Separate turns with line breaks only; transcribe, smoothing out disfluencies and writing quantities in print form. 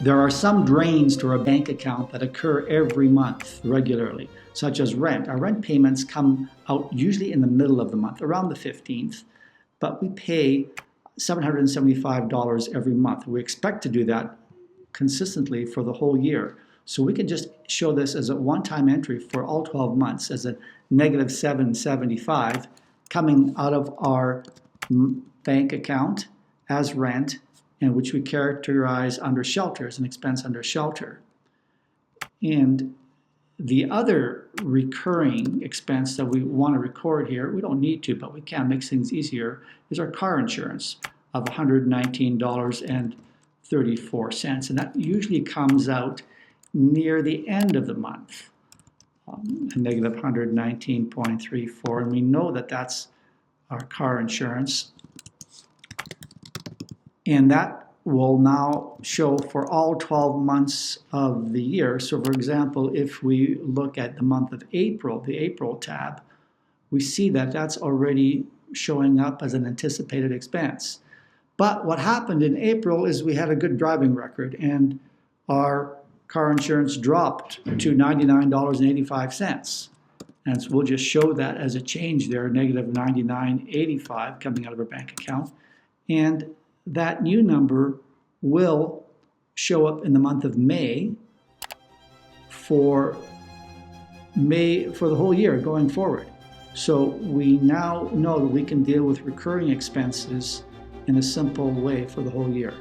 There are some drains to our bank account that occur every month regularly, such as rent. Our rent payments come out usually in the middle of the month, around the 15th, but we pay $775 every month. We expect to do that consistently for the whole year. So we can just show this as a one-time entry for all 12 months as a negative $775 coming out of our bank account as rent, and which we characterize under shelter as an expense under shelter. And the other recurring expense that we want to record here, we don't need to, but we can, makes things easier, is our car insurance of $119.34. And that usually comes out near the end of the month, a negative $119.34. And we know that that's our car insurance. And that will now show for all 12 months of the year. So for example, if we look at the month of April, the April tab, we see that that's already showing up as an anticipated expense. But what happened in April is we had a good driving record and our car insurance dropped to $99.85. And so we'll just show that as a change there, negative $99.85 coming out of our bank account. And that new number will show up in the month of May for the whole year going forward. So we now know that we can deal with recurring expenses in a simple way for the whole year.